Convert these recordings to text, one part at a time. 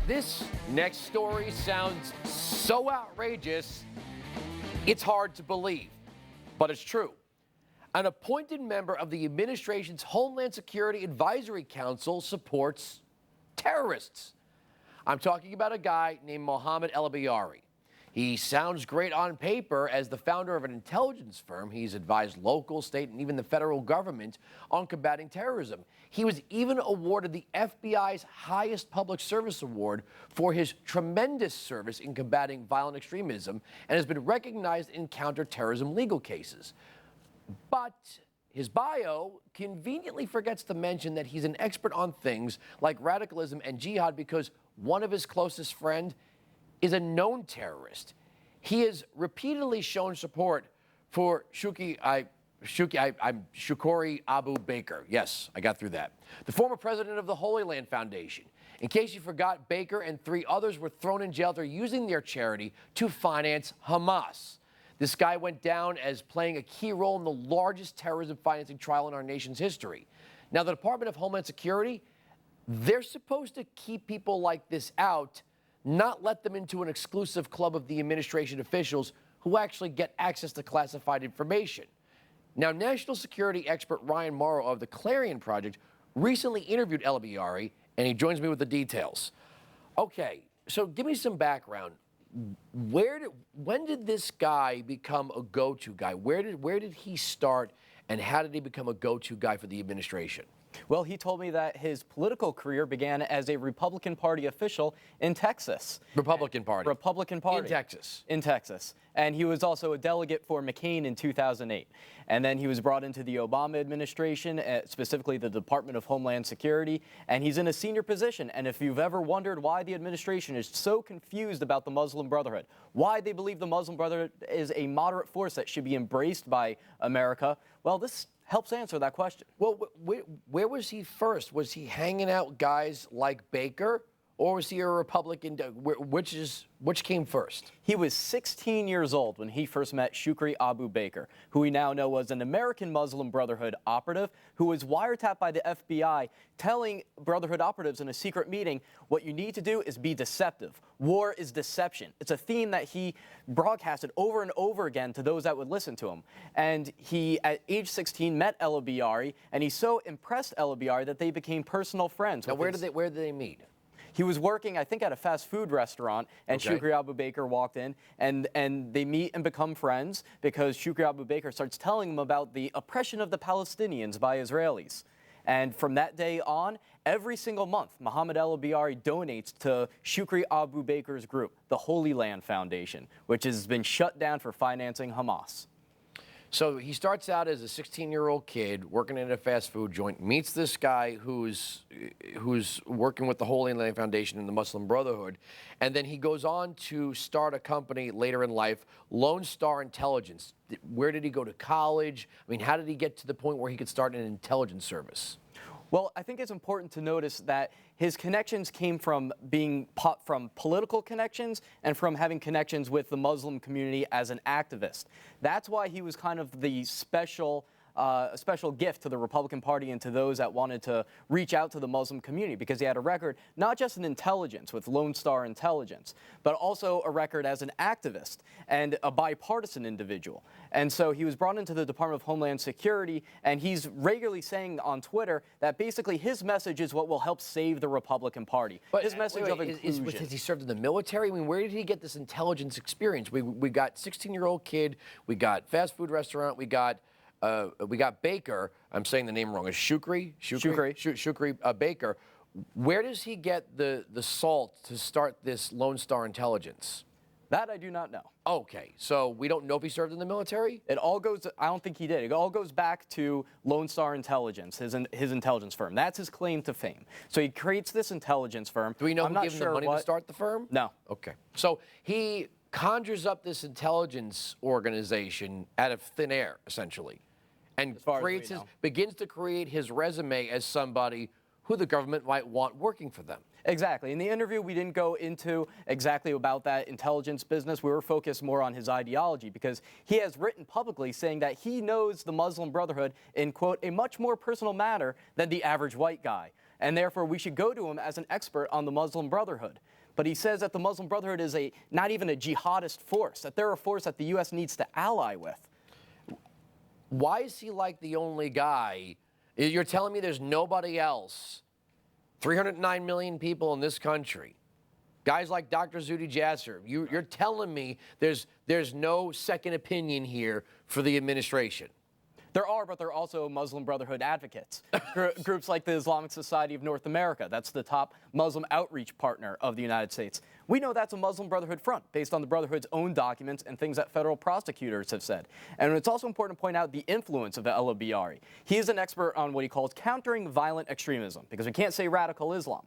This next story sounds so outrageous, it's hard to believe, but it's true. An appointed member of the administration's Homeland Security Advisory Council supports terrorists. I'm talking about a guy named Mohammed El-Biari. He sounds great on paper as the founder of an intelligence firm. He's advised local, state, and even the federal government on combating terrorism. He was even awarded the FBI's highest public service award for his tremendous service in combating violent extremism and has been recognized in counterterrorism legal cases. But his bio conveniently forgets to mention that he's an expert on things like radicalism and jihad because one of his closest friends is a known terrorist. He has repeatedly shown support for Shukri Abu Baker. Yes, I got through that. The former president of the Holy Land Foundation. In case you forgot, Baker and 3 others were thrown in jail for using their charity to finance Hamas. This guy went down as playing a key role in the largest terrorism financing trial in our nation's history. Now, the Department of Homeland Security, they're supposed to keep people like this out, not let them into an exclusive club of the administration officials who actually get access to classified information. Now, national security expert Ryan Mauro of the Clarion Project recently interviewed El-Biari, and he joins me with the details. Okay, so give me some background. When did this guy become a go-to guy? Where did he start, and how did he become a go-to guy for the administration? Well, he told me that his political career began as a Republican Party official in Texas. Republican Party. In Texas. In Texas. And he was also a delegate for McCain in 2008. And then he was brought into the Obama administration, specifically the Department of Homeland Security, and he's in a senior position. And if you've ever wondered why the administration is so confused about the Muslim Brotherhood, why they believe the Muslim Brotherhood is a moderate force that should be embraced by America, well, this helps answer that question. Well, where was he first? Was he hanging out with guys like Baker, or was he a Republican? Which came first? He was 16 years old when he first met Shukri Abu Baker, who we now know was an American Muslim Brotherhood operative who was wiretapped by the FBI, telling Brotherhood operatives in a secret meeting, what you need to do is be deceptive. War is deception. It's a theme that he broadcasted over and over again to those that would listen to him. And he, at age 16, met El-Biari, and he so impressed El-Biari that they became personal friends. Now, where did they meet? He was working, I think, at a fast food restaurant, and Okay. Shukri Abu Baker walked in, and they meet and become friends because Shukri Abu Baker starts telling him about the oppression of the Palestinians by Israelis. And from that day on, every single month, Mohammed El-Biari donates to Shukri Abu Baker's group, the Holy Land Foundation, which has been shut down for financing Hamas. So he starts out as a 16-year-old kid working in a fast food joint, meets this guy who's working with the Holy Land Foundation and the Muslim Brotherhood, and then he goes on to start a company later in life, Lone Star Intelligence. Where did he go to college? I mean, how did he get to the point where he could start an intelligence service? Well, I think it's important to notice that his connections came from from political connections and from having connections with the Muslim community as an activist. That's why he was kind of the special gift to the Republican Party and to those that wanted to reach out to the Muslim community, because he had a record not just in intelligence with Lone Star Intelligence, but also a record as an activist and a bipartisan individual. And so he was brought into the Department of Homeland Security, and he's regularly saying on Twitter that basically his message is what will help save the Republican Party. But his message of inclusion. Has he served in the military? I mean, where did he get this intelligence experience? We got 16-year-old kid, we got fast food restaurant, we got Baker. I'm saying the name wrong. Is Shukri Baker. Where does he get the salt to start this Lone Star Intelligence? That I do not know. Okay, so we don't know if he served in the military? It all goes, I don't think he did. It all goes back to Lone Star Intelligence, his intelligence firm. That's his claim to fame. So he creates this intelligence firm. Do we know who gave him the money to start the firm? No. Okay. So he conjures up this intelligence organization out of thin air, essentially, and begins to create his resume as somebody who the government might want working for them. Exactly. In the interview, we didn't go into exactly about that intelligence business. We were focused more on his ideology, because he has written publicly saying that he knows the Muslim Brotherhood in, quote, a much more personal manner than the average white guy, and therefore we should go to him as an expert on the Muslim Brotherhood. But he says that the Muslim Brotherhood is not even a jihadist force, that they're a force that the U.S. needs to ally with. Why is he like the only guy? You're telling me there's nobody else. 309 million people in this country. Guys like Dr. Zuhdi Jasser, you're telling me there's no second opinion here for the administration. There are, but there are also Muslim Brotherhood advocates. Groups like the Islamic Society of North America, that's the top Muslim outreach partner of the United States. We know that's a Muslim Brotherhood front, based on the Brotherhood's own documents and things that federal prosecutors have said. And it's also important to point out the influence of El-Biari. He is an expert on what he calls countering violent extremism, because we can't say radical Islam.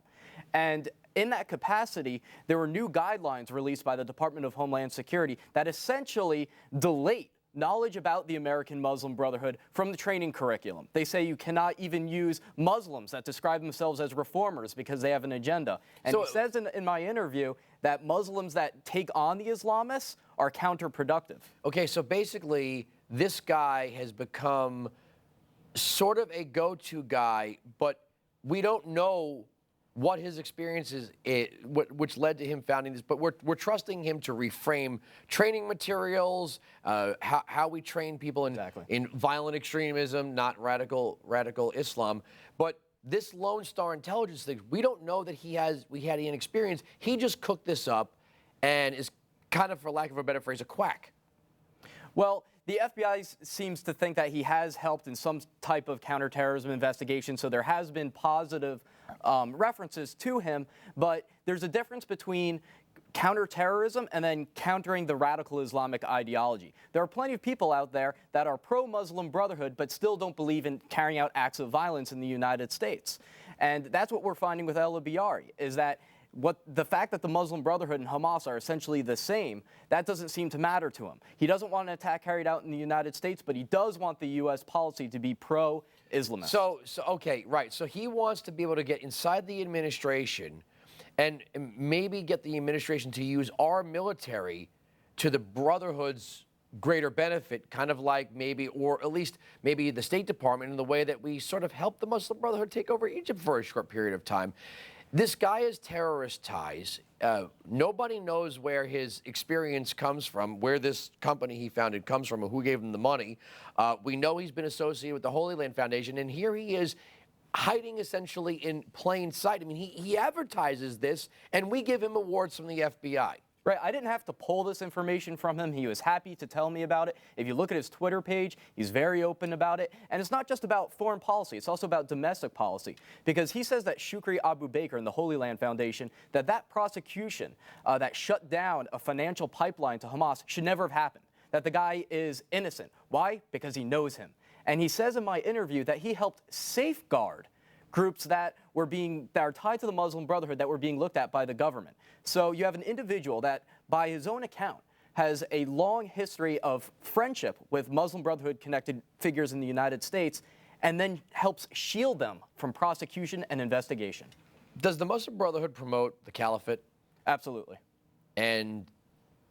And in that capacity, there were new guidelines released by the Department of Homeland Security that essentially delete knowledge about the American Muslim Brotherhood from the training curriculum. They say you cannot even use Muslims that describe themselves as reformers because they have an agenda. And he says in my interview that Muslims that take on the Islamists are counterproductive. Okay, so basically, this guy has become sort of a go-to guy, but we don't know what his experiences, which led to him founding this, but we're trusting him to reframe training materials, how we train people in violent extremism, not radical Islam. But this Lone Star intelligence thing, we don't know that he had any experience. He just cooked this up and is kind of, for lack of a better phrase, a quack. Well, the FBI seems to think that he has helped in some type of counterterrorism investigation, so there has been positive references to him, but there's a difference between counterterrorism and then countering the radical Islamic ideology. There are plenty of people out there that are pro-Muslim Brotherhood but still don't believe in carrying out acts of violence in the United States. And that's what we're finding with El-Biari, is that the fact that the Muslim Brotherhood and Hamas are essentially the same, that doesn't seem to matter to him. He doesn't want an attack carried out in the United States, but he does want the U.S. policy to be pro-Islamist. So okay, right. So he wants to be able to get inside the administration and maybe get the administration to use our military to the Brotherhood's greater benefit, kind of like maybe, or at least maybe the State Department in the way that we sort of helped the Muslim Brotherhood take over Egypt for a short period of time. This guy has terrorist ties. Nobody knows where his experience comes from, where this company he founded comes from, or who gave him the money. We know he's been associated with the Holy Land Foundation, and here he is hiding essentially in plain sight. I mean, he advertises this, and we give him awards from the FBI. Right, I didn't have to pull this information from him. He was happy to tell me about it. If you look at his Twitter page, he's very open about it. And it's not just about foreign policy, it's also about domestic policy. Because he says that Shukri Abu Baker and the Holy Land Foundation, that prosecution that shut down a financial pipeline to Hamas should never have happened. That the guy is innocent. Why? Because he knows him. And he says in my interview that he helped safeguard groups that are tied to the Muslim Brotherhood that were being looked at by the government. So you have an individual that, by his own account, has a long history of friendship with Muslim Brotherhood-connected figures in the United States, and then helps shield them from prosecution and investigation. Does the Muslim Brotherhood promote the caliphate? Absolutely. And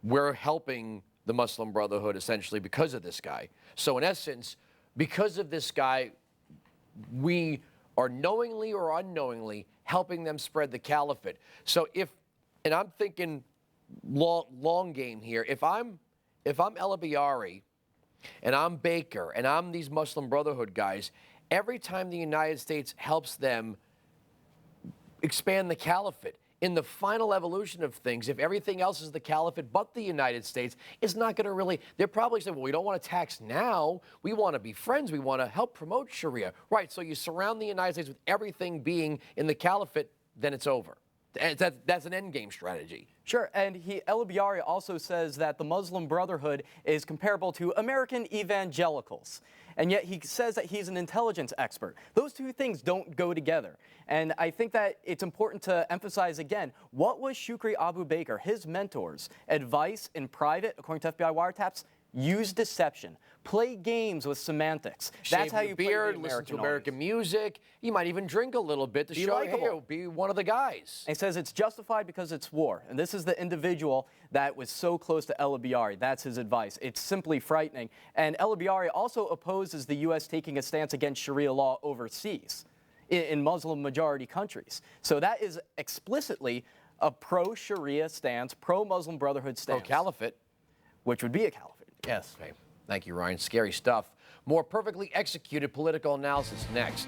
we're helping the Muslim Brotherhood essentially because of this guy. So in essence, because of this guy, we are knowingly or unknowingly helping them spread the caliphate. So and I'm thinking long game here, if I'm El-Biari and I'm Baker and I'm these Muslim Brotherhood guys, every time the United States helps them expand the caliphate, in the final evolution of things, if everything else is the caliphate but the United States, it's not going to really, they're probably saying, well, we don't want to tax now. We want to be friends. We want to help promote Sharia. Right, so you surround the United States with everything being in the caliphate, then it's over. That's an endgame strategy. Sure, and El-Biari also says that the Muslim Brotherhood is comparable to American evangelicals. And yet he says that he's an intelligence expert. Those two things don't go together. And I think that it's important to emphasize again, what was Shukri Abu Baker, his mentor's advice in private, according to FBI wiretaps? Use deception. Play games with semantics. That's how you beard, listen to American music. You might even drink a little bit to show, hey, be one of the guys. And he says it's justified because it's war. And this is the individual that was so close to El-Biari. That's his advice. It's simply frightening. And El-Biari also opposes the U.S. taking a stance against Sharia law overseas in Muslim-majority countries. So that is explicitly a pro-Sharia stance, pro-Muslim Brotherhood stance. Pro-caliphate. Which would be a caliphate, yes. Okay. Thank you, Ryan. Scary stuff. More perfectly executed political analysis next.